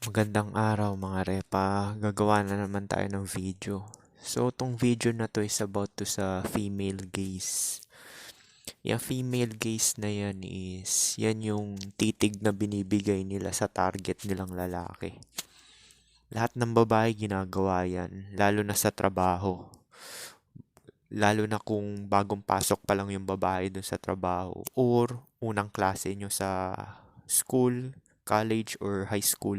Magandang araw mga repa, gagawa na naman tayo ng video. So, tong video na to is about to sa female gaze. Yung female gaze na yan yan yung titig na binibigay nila sa target nilang lalaki. Lahat ng babae ginagawa yan, lalo na sa trabaho. Lalo na kung bagong pasok pa lang yung babae dun sa trabaho or unang klase nyo sa school, college, or high school.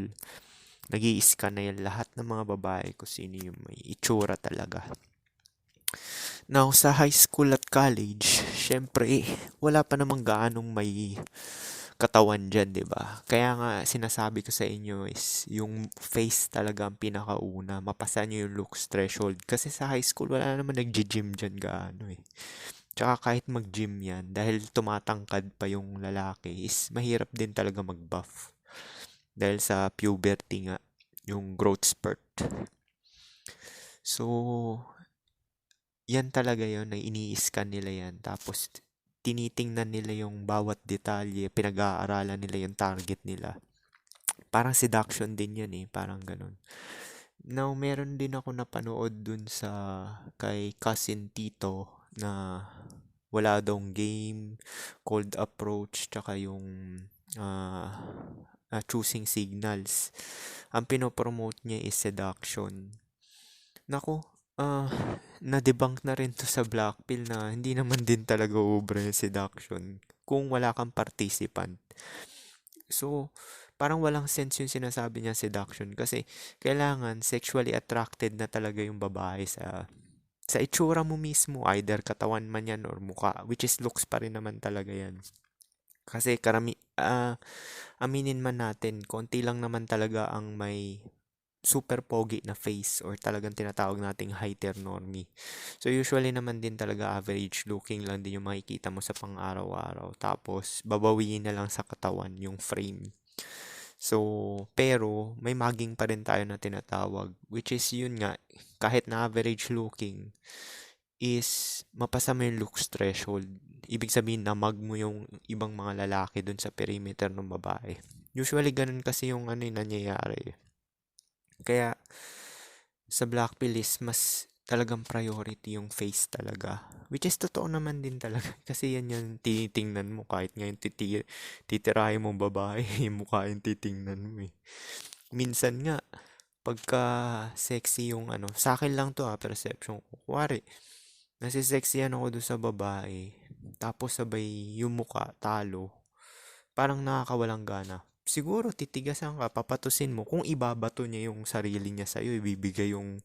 Nag-i-scan na yan lahat ng mga babae kung sino yung may itsura talaga. Now, sa high school at college, syempre, wala pa namang gaanong may katawan dyan, di ba? Kaya nga, sinasabi ko sa inyo is, yung face talaga ang pinakauna. Mapasa nyo yung looks threshold. Kasi sa high school, wala naman nag-gym dyan gaano eh. Tsaka kahit mag-gym yan, dahil tumatangkad pa yung lalaki, is mahirap din talaga mag-buff. Dahil sa puberty nga, yung growth spurt. So, yan talaga yon na ini-scan nila yan. Tapos, tinitingnan nila yung bawat detalye, pinag-aaralan nila yung target nila. Parang seduction din yan eh, parang ganun. Now, meron din ako napanood dun sa kay Cousin Tito na wala daw game, cold approach, tsaka yung uh, choosing signals. Ang pinopromote niya is seduction. Nako, na-debunk na rin to sa Blackpill na hindi naman din talaga ubra yung seduction kung wala kang participant. So, parang walang sense yung sinasabi niya seduction kasi kailangan sexually attracted na talaga yung babae sa itsura mo mismo, either katawan man yan or mukha, which is looks pa rin naman talaga yan. Kasi aminin man natin, konti lang naman talaga ang may super pogi na face or talagang tinatawag nating heteronormy. So usually naman din talaga average looking lang din yung makikita mo sa pang-araw-araw. Tapos babawiin na lang sa katawan yung frame. So, pero may maging pa rin tayo na tinatawag, which is yun nga, kahit na average looking is mapasa mo yung looks threshold. Ibig sabihin na mag mo yung ibang mga lalaki dun sa perimeter ng babae. Usually ganun kasi yung ano yung nangyayari. Kaya sa Blackpill is mas talagang priority yung face talaga. Which is totoo naman din talaga. Kasi yan yung tinitingnan mo kahit ngayon titirahin mong babae, yung mukha yung titingnan mo eh. Minsan nga, pagka sexy yung ano, sa akin lang to perception ko. Kuwari, nasisexyan ako doon sa babae, tapos sabay yung mukha, talo, parang nakakawalang gana. Siguro titigasan ka, papatusin mo. Kung ibabato niya yung sarili niya sa'yo, ibibigay yung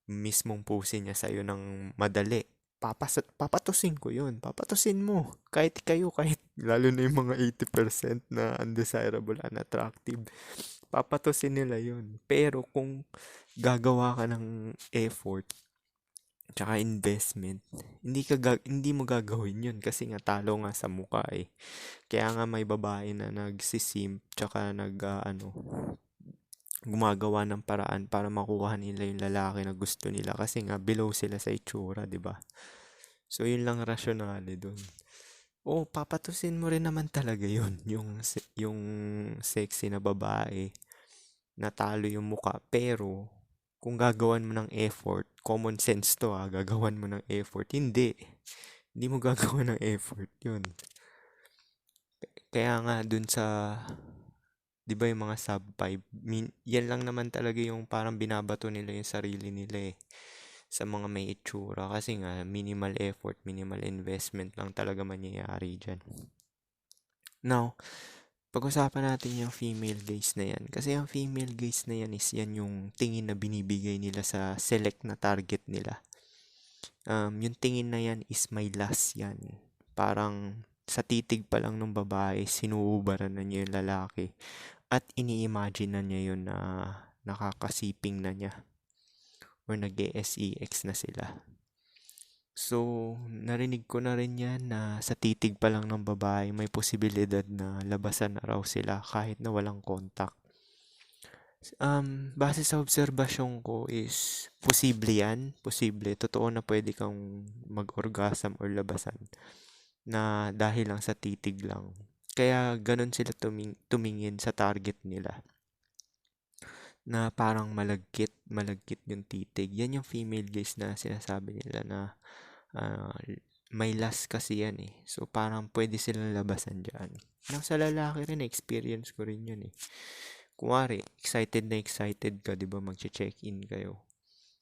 mismong pose niya sa'yo ng madali. Papatusin ko yun. Papatusin mo. Kahit kayo, kahit lalo na yung mga 80% na undesirable, unattractive. Papatusin nila yun. Pero kung gagawa ka ng effort, tsaka investment, hindi mo gagawin yun kasi nga talo nga sa mukha eh. Kaya nga may babae na nagsisimp tsaka gumagawa ng paraan para makuha nila yung lalaki na gusto nila kasi nga below sila sa itsura, 'di ba? So yun lang rationale dun. Oh, papatusin mo rin naman talaga yun, yung sexy na babae, natalo yung muka, pero kung gagawan mo ng effort, common sense to gagawan mo ng effort, hindi mo gagawa ng effort yun. Kaya nga dun sa 'di ba yung mga sub 5, yan lang naman talaga yung parang binabato nila yung sarili nila eh sa mga may itsura kasi nga minimal effort, minimal investment lang talaga mangyayari dyan. Now, pag-usapan natin yung female gaze na yan. Kasi yung female gaze na yan is yan yung tingin na binibigay nila sa select na target nila. Yung tingin na yan is may last yan. Parang sa titig pa lang ng babae, sinuubaran na niya yung lalaki. At ini-imagine na niya yun na nakakasiping na niya. Or nag-sex na sila. So, narinig ko na rin yan na sa titig pa lang ng babae, may posibilidad na labasan na raw sila kahit na walang contact. Base sa obserbasyon ko is posible yan. Posible. Totoo na pwede kang mag-orgasm or labasan na dahil lang sa titig lang. Kaya ganun sila tumingin sa target nila. na parang malagkit yung titig. Yan yung female gaze na sinasabi nila na ah, may lust kasi yan eh. So parang pwede silang labasan dyan. Sa lalaki rin, experience ko rin yun eh. Kunwari, excited ka, di ba? Mag-check-in kayo.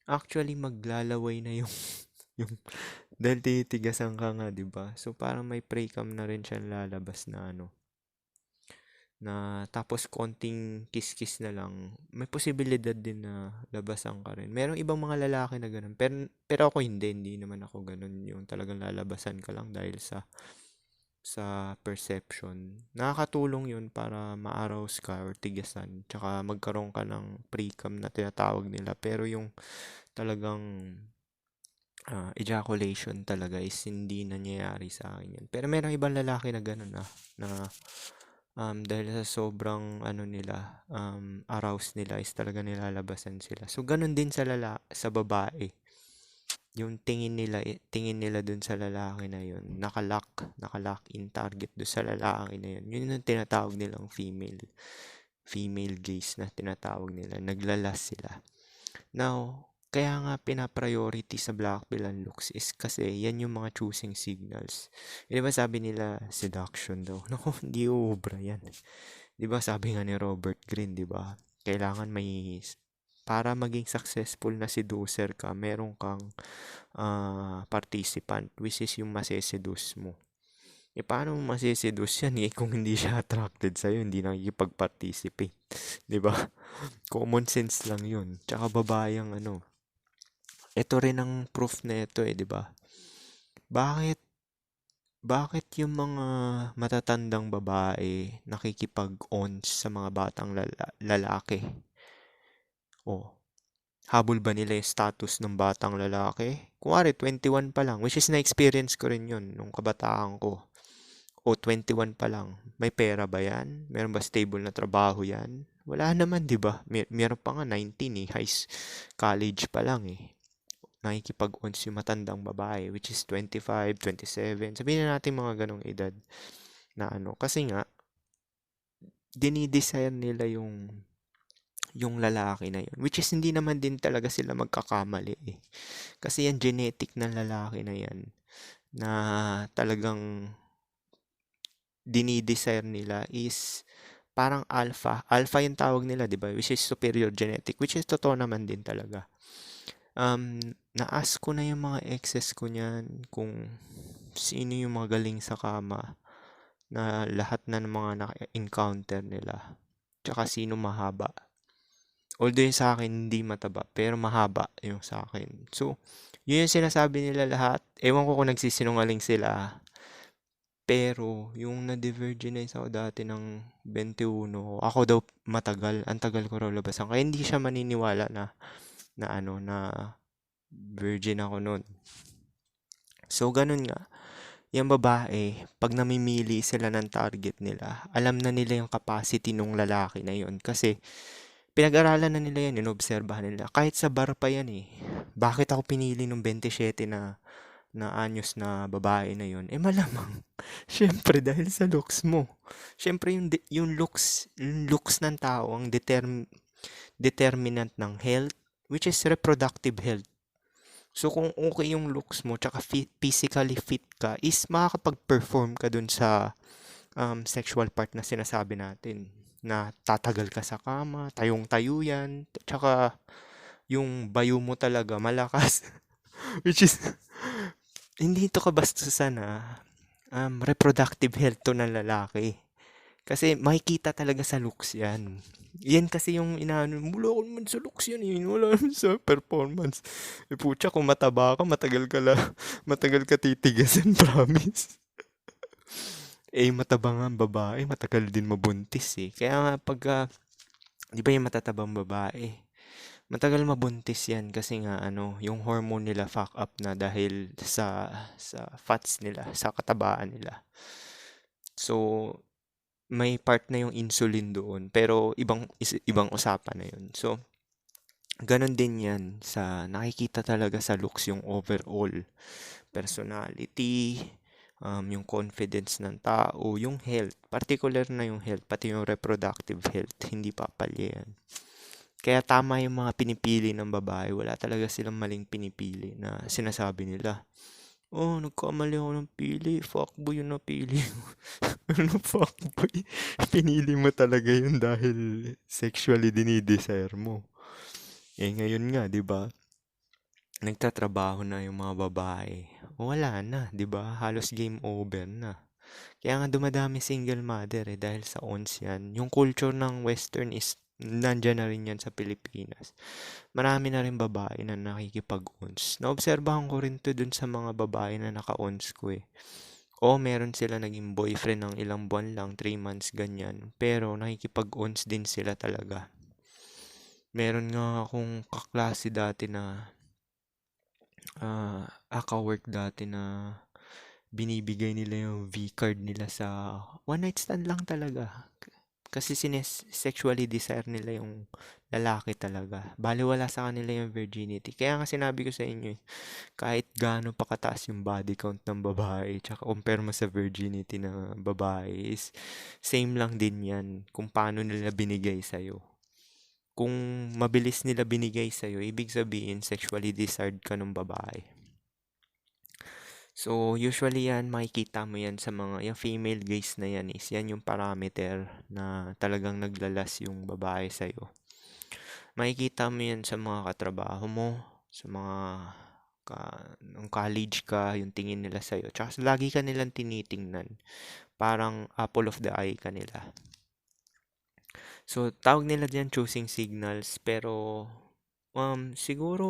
Actually, maglalaway na yung, yung dahil titigasan ka nga, di ba? So parang may pre-cam na rin siya lalabas na ano, na tapos konting kiss-kiss na lang, may posibilidad din na labasan ka rin. Merong ibang mga lalaki na ganun. Pero ako hindi naman ako ganun. Yung talagang lalabasan ka lang dahil sa perception. Nakakatulong yun para ma-arouse ka or tigasan. Tsaka magkaroon ka ng pre-cum na tinatawag nila. Pero yung talagang ejaculation talaga is hindi nangyayari sa akin yan. Pero merong ibang lalaki na ganun na dahil sa sobrang ano nila, arouse nila is talaga nilalabasan sila. So ganun din sa babae. Yung tingin nila dun sa lalaki na yun, nakalock in target dun sa lalaki na yun. Yun yung tinatawag nilang female gaze na tinatawag nila. Naglalas sila. Now, kaya nga pinapriority sa black pill ang looks is kasi yan yung mga choosing signals. Di ba sabi nila seduction daw? Naku, hindi uubra yan. Di ba sabi nga ni Robert Greene, di ba? Kailangan para maging successful na seducer ka, meron kang participant, which is yung maseseduce mo. Paano mo maseseduce yan kung hindi siya attracted sa'yo, hindi nakikipag-participate. Di ba? Common sense lang yun. Tsaka babae ang ano. Ito rin ang proof na ito di ba? Bakit yung mga matatandang babae nakikipag-ons sa mga batang lalaki? Oh, habol ba nila yung status ng batang lalaki? Kuwari, 21 pa lang, which is na-experience ko rin yun nung kabataan ko. O 21 pa lang, may pera ba yan? Meron ba stable na trabaho yan? Wala naman, di ba? Meron pa nga 19 college pa lang nakikipag-ons yung matandang babae, which is 25, 27. Sabihin na natin mga ganong edad na ano. Kasi nga, dinidesire nila yung lalaki na yun. Which is hindi naman din talaga sila magkakamali Kasi yan genetic ng lalaki na yan na talagang dinidesire nila is parang alpha. Alpha yung tawag nila, di ba? Which is superior genetic. Which is totoo naman din talaga. Na-ask ko na yung mga exes ko niyan kung sino yung magaling sa kama na lahat na ng mga na-encounter nila. Tsaka sino mahaba. Although yung sa akin hindi mataba, pero mahaba yung sa akin. So, yun yung sinasabi nila lahat. Ewan ko kung nagsisinungaling sila. Pero, yung na-divergenize ako dati ng 21, ako daw matagal. Ang tagal ko raw labasan. Kaya hindi siya maniniwala na virgin ako nun. So, ganun nga. Yung babae, pag namimili sila ng target nila, alam na nila yung capacity nung lalaki na yun. Kasi, pinag-aralan na nila yan, inobserbahan nila. Kahit sa bar pa yan Bakit ako pinili nung 27 na anyos na babae na yun? Malamang. Siyempre, dahil sa looks mo. Siyempre, yung looks ng tao ang determinant ng health, which is reproductive health. So, kung okay yung looks mo, tsaka physically fit ka, is makakapag-perform ka dun sa sexual part na sinasabi natin. Na tatagal ka sa kama, tayong-tayo yan, tsaka yung bayo mo talaga malakas. Which is, hindi ito kabastusan reproductive health to ng lalaki. Kasi makikita talaga sa looks yan. Yan kasi yung inaano, wala ko naman sa looks yan wala naman sa performance. Putya, kung mataba ka, matagal ka titigasan, promise. Mataba nga ang babae, matagal din mabuntis Kaya nga pagka, di ba yung matatabang babae, matagal mabuntis yan kasi nga yung hormone nila fuck up na dahil sa fats nila, sa katabaan nila. So, may part na yung insulin doon, pero ibang usapan na yun. So, ganon din yan nakikita talaga sa looks yung overall personality, yung confidence ng tao, yung health, particular na yung health, pati yung reproductive health, hindi papalya yan. Kaya tama yung mga pinipili ng babae. Wala talaga silang maling pinipili na sinasabi nila. Oh, nagkamali ako ng pili. Fuckboy yung napili ko. Ano fuckboy? Pinili mo talaga yun dahil sexually dinidesire mo. Eh ngayon nga, 'di ba? Nagtatrabaho na yung mga babae. Wala na, 'di ba? Halos game over na. Kaya nga dumadami single mother dahil sa ons yan. Yung culture ng western is nandyan na rin yan sa Pilipinas. Marami na rin babae na nakikipag-ons. Naobserbahan ko rin to dun sa mga babae na naka-ons ko eh. O meron sila naging boyfriend ng ilang buwan lang, 3 months ganyan. Pero nakikipag-ons din sila talaga. Meron nga akong kaklase dati na aka-work dati na binibigay nila yung V-card nila sa one night stand lang talaga. Kasi sexually desire nila yung lalaki talaga. Baliwala sa kanila yung virginity. Kaya nga sinabi ko sa inyo, kahit gaano pa kataas yung body count ng babae, tsaka compare mo sa virginity ng babae, is same lang din yan kung paano nila binigay sa'yo. Kung mabilis nila binigay sa'yo, ibig sabihin sexually desired ka ng babae. So, usually yan, makikita mo yan sa mga, yung female gaze na yan is, yan yung parameter na talagang naglalas yung babae sa'yo. Makikita mo yan sa mga katrabaho mo, sa mga, nung college ka, yung tingin nila sa'yo. Tsaka lagi ka nilang tinitingnan. Parang apple of the eye ka nila. So, tawag nila dyan choosing signals, pero, siguro,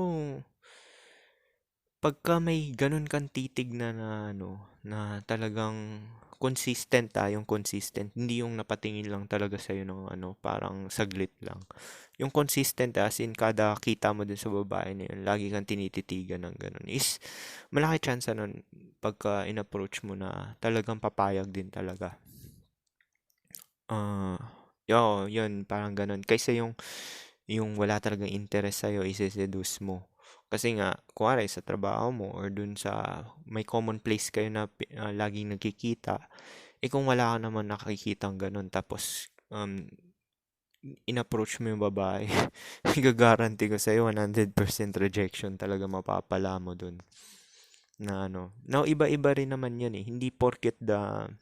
pagka may ganun kang titignan na na talagang consistent yung consistent, hindi yung napatingin lang talaga sa'yo ng parang saglit lang. Yung consistent as in kada kita mo dun sa babae na yun, lagi kang tinititigan ng ganun, is malaki chance nun pagka in-approach mo na talagang papayag din talaga. Yun, parang ganun. Kaysa yung wala talagang interest sa'yo, isi-seduce mo. Kasi nga, kuwari sa trabaho mo or dun sa may common place kayo na laging nagkikita, kung wala ka naman nakikitang ganun, tapos in-approach mo yung babae, gagaranti ko sa'yo 100% rejection talaga mapapala mo dun. Na Now, iba-iba rin naman yan eh. Hindi porket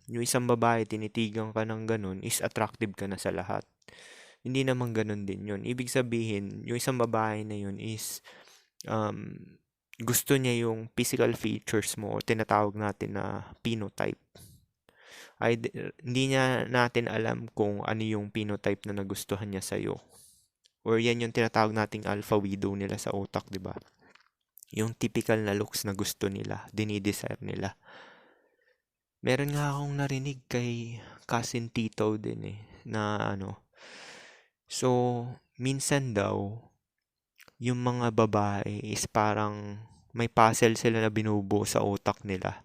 yung isang babae tinitigan ka ng ganun is attractive ka na sa lahat. Hindi naman ganun din yun. Ibig sabihin, yung isang babae na yun is gusto niya yung physical features mo o tinatawag natin na phenotype. Hindi niya natin alam kung ano yung phenotype na nagustuhan niya sa'yo. Or yan yung tinatawag nating alpha widow nila sa utak, di ba? Yung typical na looks na gusto nila, dinidesire nila. Meron nga akong narinig kay cousin Tito din na So, minsan daw, yung mga babae is parang may puzzle sila na binubuo sa utak nila.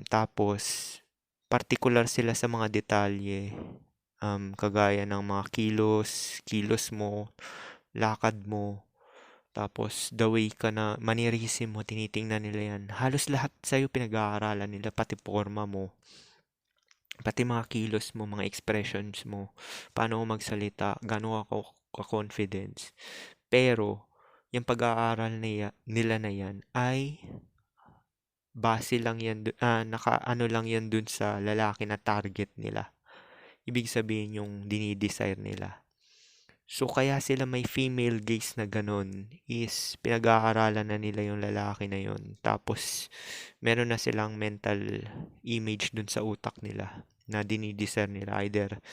Tapos, particular sila sa mga detalye. Kagaya ng mga kilos mo, lakad mo, tapos the way ka na mannerism mo, tinitingnan nila yan. Halos lahat sa'yo pinag-aaralan nila, pati forma mo, pati mga kilos mo, mga expressions mo, paano mo magsalita, gaano ako ka-confidence. Pero, yung pag-aaral nila na yan ay base lang yan, naka-ano lang yan dun sa lalaki na target nila. Ibig sabihin yung dinidesire nila. So, kaya sila may female gaze na ganun is pinag-aaralan na nila yung lalaki na yun. Tapos, meron na silang mental image dun sa utak nila na dinidesire nila. Either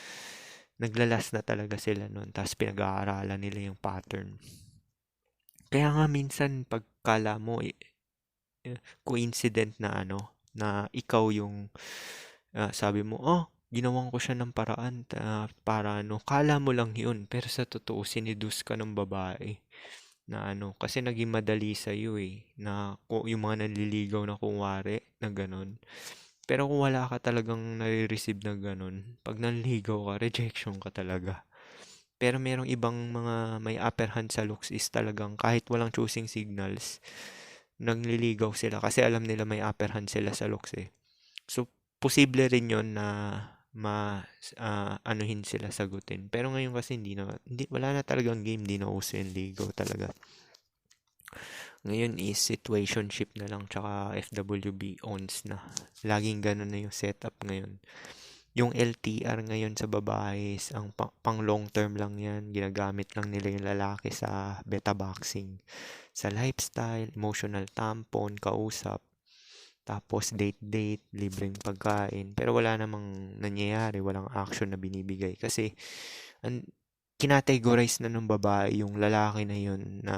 naglalas na talaga sila nun, tapos pinag-aaralan nila yung pattern. Kaya nga minsan pagkala mo coincident na na ikaw yung sabi mo, ginawan ko siya ng paraan para kala mo lang yun, pero sa totoo sinidus ka ng babae na kasi naging madali sa iyo na yung mga nanliligaw na kunwari na ganun. Pero kung wala ka talagang nare-receive na ganun, pag nanligaw ka, rejection ka talaga. Pero merong ibang mga may upper hand sa looks is talagang kahit walang choosing signals, nagliligaw sila kasi alam nila may upper hand sila sa looks So, posible rin yon na anuhin sila, sagutin. Pero ngayon kasi wala na talagang game, hindi na uso yung ligaw talaga. Ngayon is situationship na lang tsaka FWB owns na. Laging ganun na yung setup ngayon. Yung LTR ngayon sa babae is pang long term lang yan. Ginagamit lang nila yung lalaki sa beta boxing. Sa lifestyle, emotional tampon, kausap, tapos date-date, libreng pagkain. Pero wala namang nangyayari, walang action na binibigay. Kasi an kinategorize na ng babae yung lalaki na yun na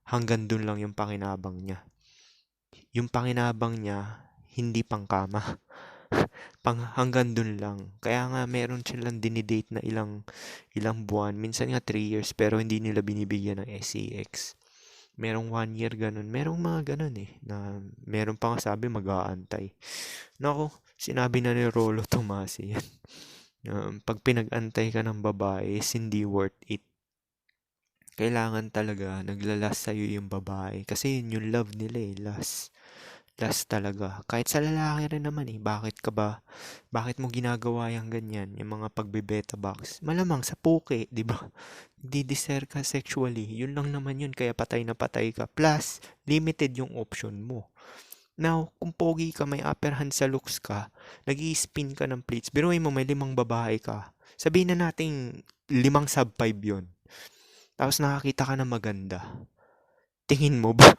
hanggang dun lang yung pakinabang niya. Yung pakinabang niya, hindi pangkama. Hanggang dun lang. Kaya nga meron silang dinidate na ilang buwan. Minsan nga 3 years pero hindi nila binibigyan ng SEX. Merong 1 year ganun. Merong mga ganun eh. Na meron pa nga sabi mag-aantay. Nako, sinabi na ni Rolo Tomasi yan. Pag pinag-antay ka ng babae is hindi worth it. Kailangan talaga naglalas sa'yo yung babae. Kasi yun yung love nila eh. Last talaga. Kahit sa lalaki rin naman eh. Bakit mo ginagawa yung ganyan? Yung mga pagbe-beta box. Malamang sa puke, di ba? Di-desire ka sexually. Yun lang naman yun. Kaya patay na patay ka. Plus, limited yung option mo. Now, kung pogi ka, may upper hand sa looks ka, nag-i-spin ka ng plates. Biruin mo, may 5 babae ka. Sabihin na nating 5 sub 5 yun. Tapos nakakita ka na maganda. Tingin mo ba?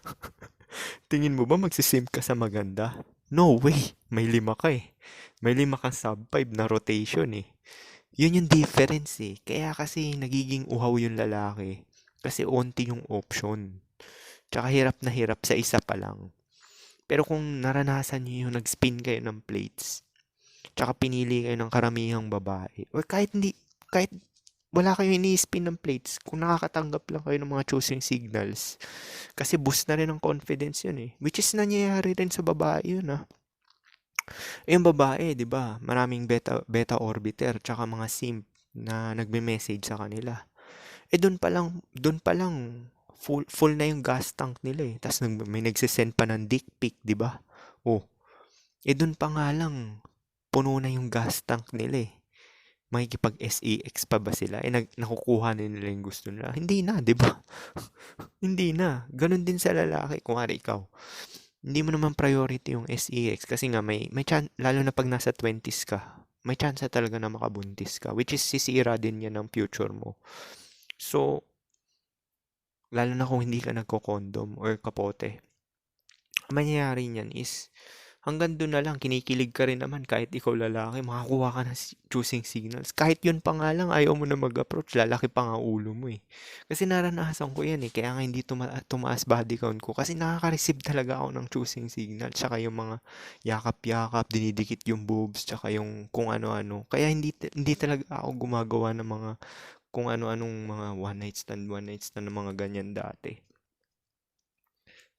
Tingin mo ba magsisimp ka sa maganda? No way. May 5 ka eh. May 5 kang sub 5 na rotation eh. Yun yung difference eh. Kaya kasi nagiging uhaw yung lalaki. Kasi onti yung option. Tsaka hirap na hirap sa isa pa lang. Pero kung naranasan nyo yung nag-spin kayo ng plates, tsaka pinili kayo ng karamihang babae, or kahit wala kayong ini-spin ng plates, kung nakakatanggap lang kayo ng mga choosing signals, kasi boost na rin ang confidence yun eh. Which is nangyayari rin sa babae yun ah. Yung babae, di ba, maraming beta orbiter, tsaka mga simp na nagme-message sa kanila. Doon pa lang, full na yung gas tank nila eh. Tapos may nagsisend pa ng dick pic, di ba? Oh, doon pa nga lang, puno na yung gas tank nila eh. Makikipag-SEX pa ba sila? Nakukuha na nila yung gusto nila. Hindi na, di ba? Hindi na. Ganon din sa lalaki. Kung ari ikaw, hindi mo naman priority yung SEX kasi nga may chance, lalo na pag nasa 20s ka, may chance talaga na makabuntis ka, which is sisira din yan ng future mo. So, lalo na kung hindi ka nagko-condom or kapote, ang mangyayari niyan is hanggang doon na lang, kinikilig ka rin naman kahit ikaw lalaki, makakuha ka ng choosing signals. Kahit yun pa nga lang, ayaw mo na mag-approach, lalaki pa nga ulo mo eh. Kasi naranasan ko yan eh, kaya nga hindi tumaas body count ko. Kasi nakaka-receive talaga ako ng choosing signal, tsaka yung mga yakap-yakap, dinidikit yung boobs, tsaka yung kung ano-ano. Kaya hindi talaga ako gumagawa ng mga kung ano-anong mga one night stand ng mga ganyan dati.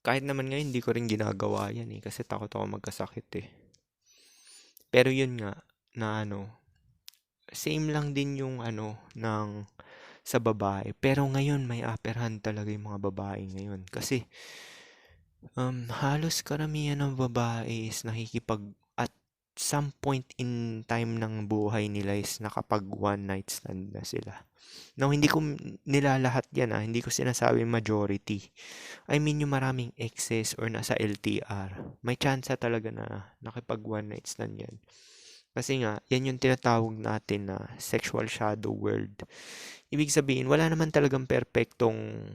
Kahit naman ngayon, hindi ko rin ginagawa yan eh, kasi takot ako magkasakit eh. Pero yun nga, na same lang din yung sa babae. Pero ngayon, may upper hand talaga yung mga babae ngayon. Kasi, halos karamihan ng babae is at some point in time ng buhay nila is nakapag one night stand na sila. Now, hindi ko nilalahat yan hindi ko sinasabing majority. I mean, yung maraming excess or nasa LTR, may chance talaga na nakipag one night stand yan. Kasi nga, yan yung tinatawag natin na sexual shadow world. Ibig sabihin, wala naman talagang perpektong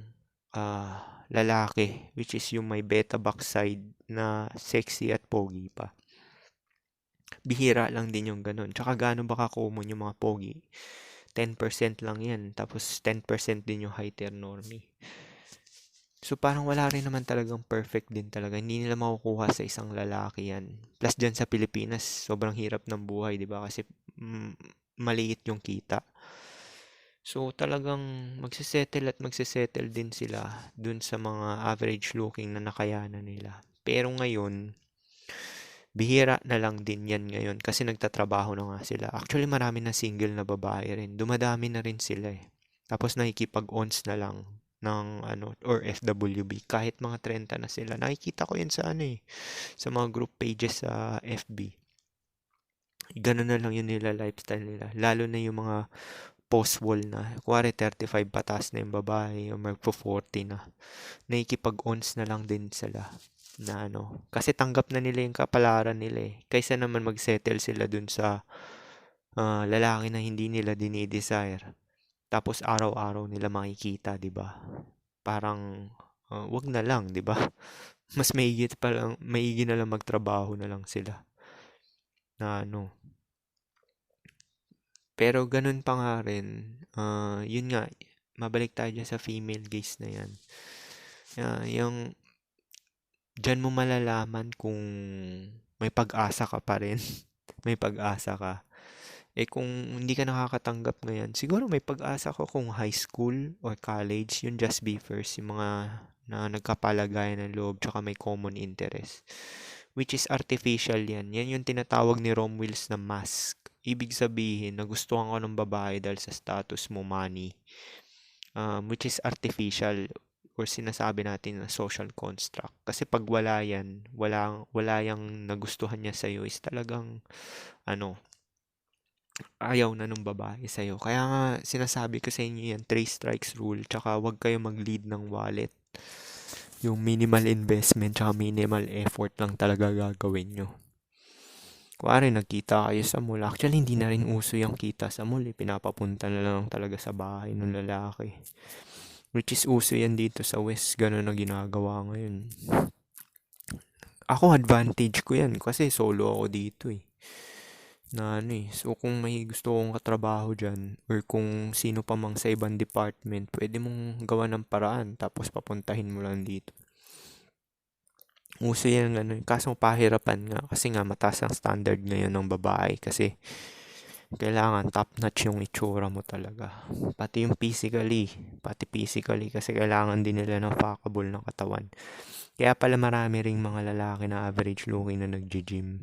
lalaki, which is yung may beta backside na sexy at pogi pa. Bihira lang din yung ganun. Tsaka gaano ba ka-common yung mga pogi? 10% lang yan. Tapos 10% din yung heteronormy. So parang wala rin naman talagang perfect din talaga. Hindi nila makukuha sa isang lalaki yan. Plus dyan sa Pilipinas, sobrang hirap ng buhay, di ba? Kasi maliit yung kita. So talagang magsisettle din sila dun sa mga average looking na nakayanan nila. Pero ngayon, bihira na lang din yan ngayon kasi nagtatrabaho na nga sila. Actually, marami na single na babae rin. Dumadami na rin sila eh. Tapos nakikipag-ons na lang ng or FWB kahit mga 30 na sila. Nakikita ko yun sa sa mga group pages sa FB. Ganun na lang yun nila lifestyle nila. Lalo na yung mga post-wall na. Kuwari 35 pataas na yung babae o magpo-40 na. Nakikipag-ons na lang din sila na ano. Kasi tanggap na nila yung kapalaran nila eh. Kaysa naman mag-settle sila dun sa lalaki na hindi nila dinidesire. Tapos araw-araw nila makikita, 'di ba? Parang wag na lang, 'di ba? Mas maigi na lang magtrabaho na lang sila na ano. Pero ganun pa nga rin, yun nga, mabalik tayo dyan sa female gaze na yan. Yung dyan mo malalaman kung may pag-asa ka pa rin. May pag-asa ka. Eh kung hindi ka nakakatanggap ngayon, siguro may pag-asa ko kung high school or college, yun just be first, yung mga na nagkapalagayan ng loob tsaka may common interest. Which is artificial yan. Yan yung tinatawag ni Rom Wills na mask. Ibig sabihin, nagustuhan ka ng babae dahil sa status mo, money. Which is artificial or sinasabi natin na social construct. Kasi pag wala yan, wala yung nagustuhan niya sa'yo is talagang, ano, ayaw na nung babae sa'yo. Kaya nga, sinasabi ko sa inyo yan, 3 strikes rule, tsaka wag kayo mag-lead ng wallet. Yung minimal investment, tsaka minimal effort lang talaga gagawin nyo. Kuwari, nagkita kayo sa mall. Actually, hindi na rin uso yung kita sa mall. Pinapapunta na lang talaga sa bahay ng lalaki. Which is uso yan dito sa West. Ganun na ginagawa ngayon. Ako, advantage ko yan kasi solo ako dito eh. Na ano eh. So, kung may gusto kong katrabaho dyan or kung sino pa mang sa ibang department, pwede mong gawa ng paraan tapos papuntahin mo lang dito. Uso yan ano, kaso pahirapan nga kasi nga mataas ang standard ngayon ng babae kasi kailangan top notch yung itsura mo talaga. Pati physically kasi kailangan din nila ng fuckable na katawan. Kaya pala marami ring mga lalaki na average looking na nagji-gym.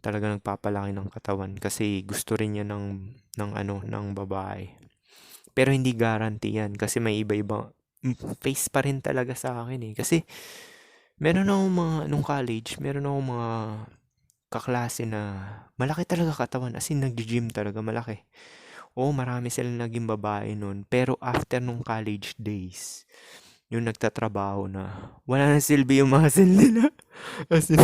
Talaga nagpapalaki ng katawan kasi gusto rin yan ng babae. Pero hindi guarantee yan kasi may iba-iba face pa rin talaga sa akin eh. Kasi meron akong nung college, meron akong mga kaklase na malaki talaga katawan. As in, nag-gym talaga, malaki. Oo, marami silang naging babae nun. Pero after nung college days, yung nagtatrabaho na, wala na silbi yung muscle nila. As in,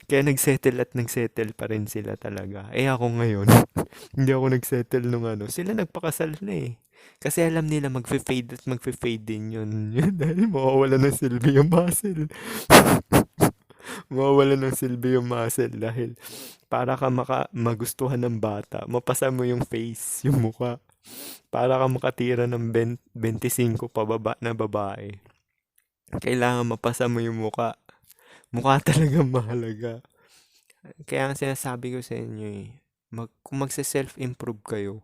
kaya nagsettle pa rin sila talaga. Eh ako ngayon, hindi ako nagsettle nung ano. Sila nagpakasal na eh. Kasi alam nila magfe-fade din yun. Yun dahil mawawala ng silbi yung muscle. Mawawala ng silbi yung muscle dahil para ka magustuhan ng bata, mapasa mo yung face, yung mukha. Para ka makatira ng 25 pababa na babae. Kailangan mapasa mo yung mukha. Mukha talaga mahalaga. Kaya ang sinasabi ko sa inyo eh, kung magse-self-improve kayo,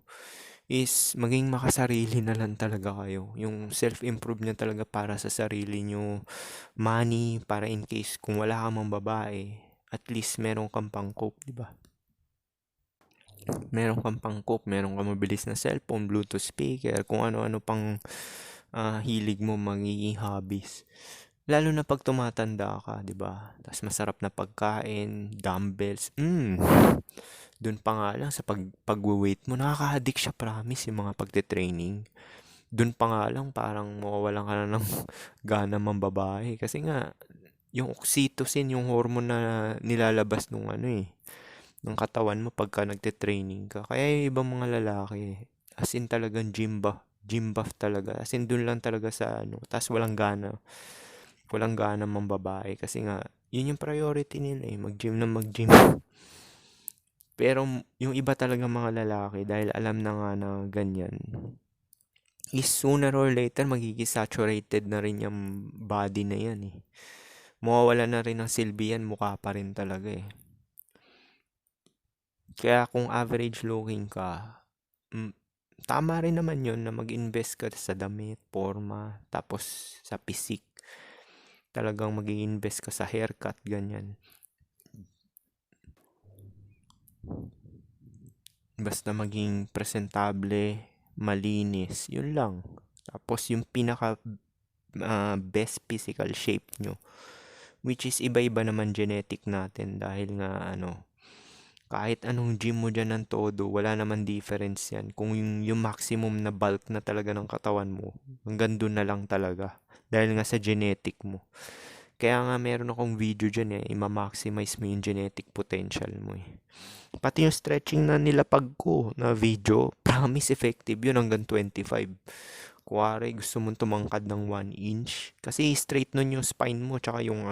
is maging makasarili na lang talaga kayo. Yung self-improve niya talaga para sa sarili nyo, money, para in case kung wala ka mang babae, at least meron kang pang-cope, di ba? Meron kang pang-cope, meron kang mabilis na cellphone, Bluetooth speaker, kung ano-ano pang hilig mo, magiging hobbies. Lalo na pag tumatanda ka, 'di ba? Tas masarap na pagkain, dumbbells. Doon pa nga lang sa pagwe-weight mo, nakaka-addict siya, promise, yung mga pagte-training. Doon pa nga lang parang mawawalan ka na ng gana mambabae kasi nga yung oxytocin, yung hormone na nilalabas nung ano eh, ng katawan mo pagka nagte-training ka. Kaya yung ibang mga lalaki, as in talagang gym buff talaga. As in doon lang talaga sa ano, tas walang gana mambabae kasi nga yun yung priority nila eh, mag-gym na mag-gym. Pero yung iba talaga mga lalaki dahil alam na nga na ganyan, is sooner or later magiging saturated na rin yung body na yan eh. Mawawala na rin ng silbi yan, mukha pa rin talaga eh. Kaya kung average looking ka, tama rin naman yun na mag-invest ka sa damit, forma, tapos sa physique. Talagang mag-invest ka sa haircut, ganyan. Basta maging presentable, malinis, yun lang. Tapos yung pinaka best physical shape nyo, which is iba-iba naman genetic natin dahil nga ano, Kahit anong gym mo dyan ng todo, wala naman difference yan. Kung yung maximum na bulk na talaga ng katawan mo, hanggang dun na lang talaga. Dahil nga sa genetic mo. Kaya nga meron akong video dyan eh, ima-maximize mo yung genetic potential mo eh. Pati yung stretching na nilapag ko na video, promise effective yun hanggang 25. Kuwari gusto mong tumangkad ng 1 inch. Kasi straight nun yung spine mo, tsaka yung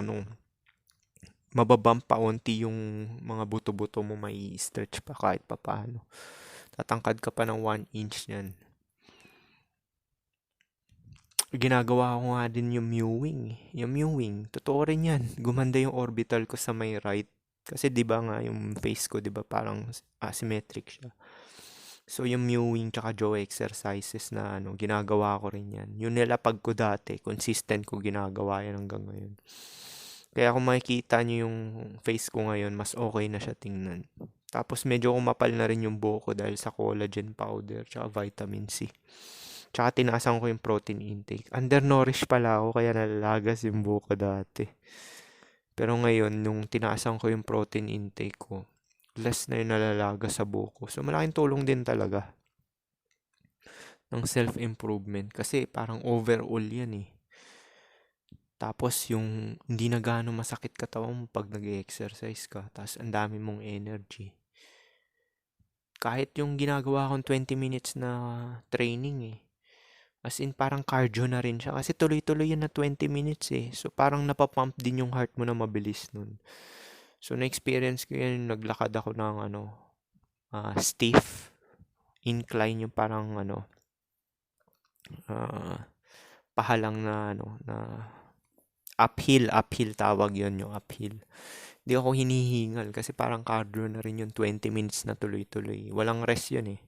mababump pa onti yung mga buto-buto mo may stretch pa kahit pa paano. Tatangkad ka pa ng 1 inch yan. Ginagawa ko nga din yung mewing. Yung mewing, totoo rin yan. Gumanda yung orbital ko sa may right. Kasi 'di ba nga yung face ko 'di ba parang asymmetric siya. So yung mewing tsaka jaw exercises na ginagawa ko rin yan. Yung nilapag ko dati, consistent ko ginagawa yan hanggang ngayon. Kaya kung makikita nyo yung face ko ngayon, mas okay na siya tingnan. Tapos medyo kumapal na rin yung buhok ko dahil sa collagen powder tsaka vitamin C. Tsaka tinaasan ko yung protein intake. Undernourished pala ako kaya nalalagas yung buhok ko dati. Pero ngayon, nung tinaasan ko yung protein intake ko, less na yung nalalagas sa buhok ko. So malaking tulong din talaga ng self-improvement kasi parang overall yan eh. Tapos yung hindi na gaano masakit katawan mo pag nag-exercise ka, tapos ang dami mong energy. Kahit yung ginagawa kong 20 minutes na training eh. As in parang cardio na rin siya kasi tuloy-tuloy yan na 20 minutes eh. So parang napapump din yung heart mo na mabilis nun. So na-experience ko yan, naglakad ako ng stiff incline yung parang pahalang na uphill tawag yon yung uphill. Di ako hinihingal kasi parang cardio na rin yung 20 minutes na tuloy-tuloy. Walang rest yun eh.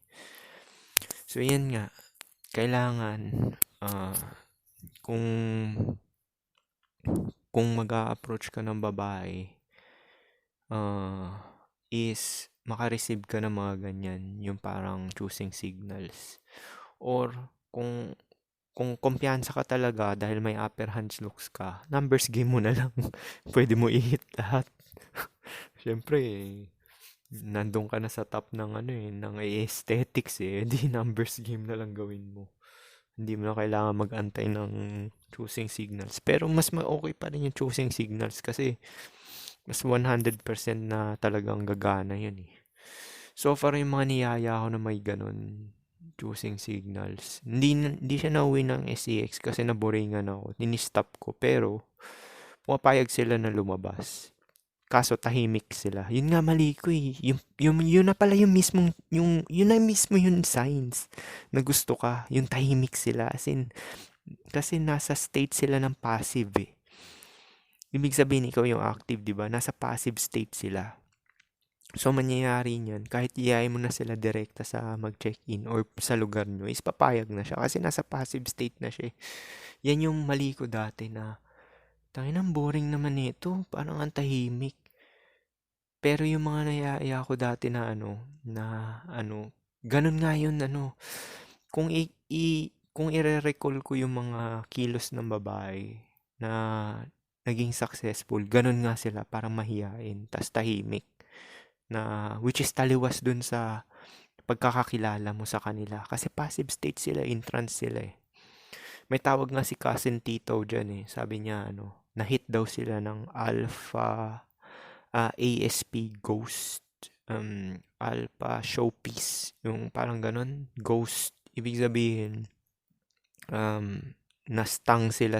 So yan nga, kailangan kung mag-a-approach ka ng babae is maka-receive ka ng mga ganyan, yung parang choosing signals. Or kung kumpiyansa ka talaga dahil may upper hands looks ka, numbers game mo na lang. Pwede mo i-hit lahat. Siyempre, nandun ka na sa top ng ng aesthetics eh. Di numbers game na lang gawin mo. Hindi mo na kailangan mag-antay ng choosing signals. Pero mas okay pa rin yung choosing signals kasi mas 100% na talagang gagana yun eh. So far yung mga niyaya ko na may ganun choosing signals. Hindi siya nauwi ng SEX kasi naboringan ako. Nini-stop ko pero pumapayag sila na lumabas. Kaso tahimik sila. Yun nga mali ko eh. Yun na pala yung mismong, yun na mismo yung signs na gusto ka. Yung tahimik sila. As in, kasi nasa state sila ng passive eh. Ibig sabihin ikaw yung active, di ba? Nasa passive state sila. So, mangyayari niyan, kahit iyayin mo na sila direkta sa mag-check-in or sa lugar nyo, is papayag na siya kasi nasa passive state na siya. Yan yung mali ko dati na, tangin boring naman ito, parang ang tahimik. Pero yung mga naiaya ko dati na ganun nga yun, kung kung ire-recall ko yung mga kilos ng babae na naging successful, ganun nga sila, parang mahiyain, tas tahimik. Na, which is taliwas dun sa pagkakakilala mo sa kanila. Kasi passive state sila, in trance sila eh. May tawag nga si Cousin Tito dyan eh. Sabi niya, na-hit daw sila ng alpha ASP Ghost, Alpha Showpiece, yung parang ganun, Ghost, ibig sabihin, nastang sila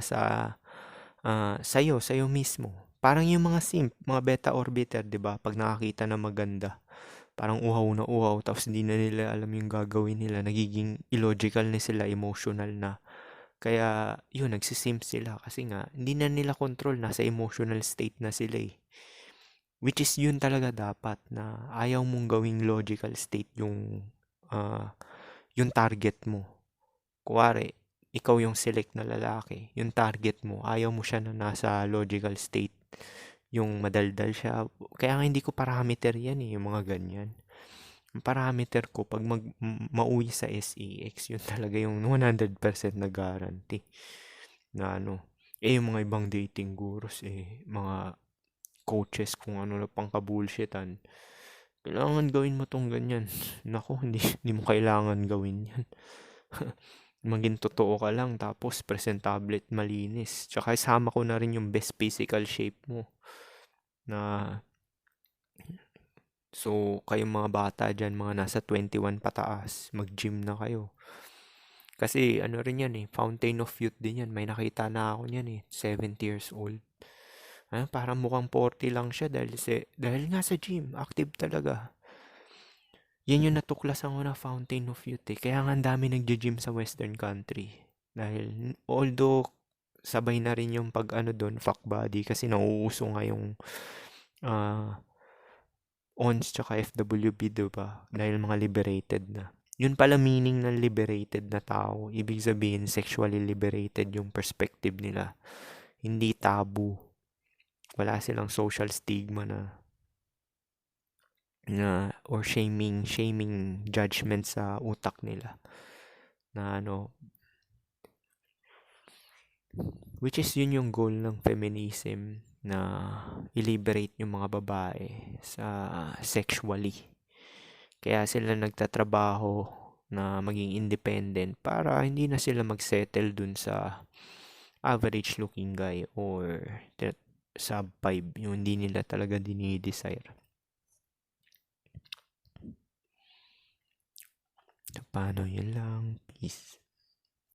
sa'yo mismo. Parang yung mga simp, mga beta orbiter, 'di ba? Pag nakakita na maganda, parang uhaw na uhaw, tapos hindi na nila alam yung gagawin nila, nagiging illogical na sila, emotional na. Kaya, yun, nagsisimp sila kasi nga, hindi na nila control, nasa emotional state na sila eh. Which is yun talaga dapat na ayaw mong gawing logical state yung target mo. Kuwari, ikaw yung select na lalaki, yung target mo, ayaw mo siya na nasa logical state. Yung madaldal siya. Kaya nga hindi ko parameter yan eh, yung mga ganyan. Ang parameter ko, pag mauwi sa SEX, yun talaga yung 100% na guarantee. Na yung mga ibang dating gurus mga coaches kung ano na pang kabulshitan. kailangan gawin mo 'tong ganyan. Naku, hindi mo kailangan gawin 'yan. Maging totoo ka lang tapos presentable at malinis. Tsaka isama ko na rin yung best physical shape mo na so kayong mga bata diyan, mga nasa 21 pataas, mag-gym na kayo. Kasi ano rin yan eh, fountain of youth din yan. May nakita na ako niyan eh, 70 years old. Parang mukhang 40 lang siya dahil nga sa gym, active talaga. Yan yung natuklasan ko na fountain of youth eh. Kaya nga ang dami nagja-gym sa western country. Dahil although sabay na rin yung pag ano doon, fuck body kasi nauuso nga yung ah, ONS tsaka FWB, diba? Dahil mga liberated na. Yun pala meaning ng liberated na tao. Ibig sabihin, sexually liberated yung perspective nila. Hindi taboo. Wala silang social stigma na or shaming judgment sa utak nila. Na ano, which is yun yung goal ng feminism na i-liberate yung mga babae sa sexually. Kaya sila nagtatrabaho na maging independent para hindi na sila magsettle dun sa average looking guy or sub 5 yung hindi nila talaga dinidesire. So, paano yun lang? Peace.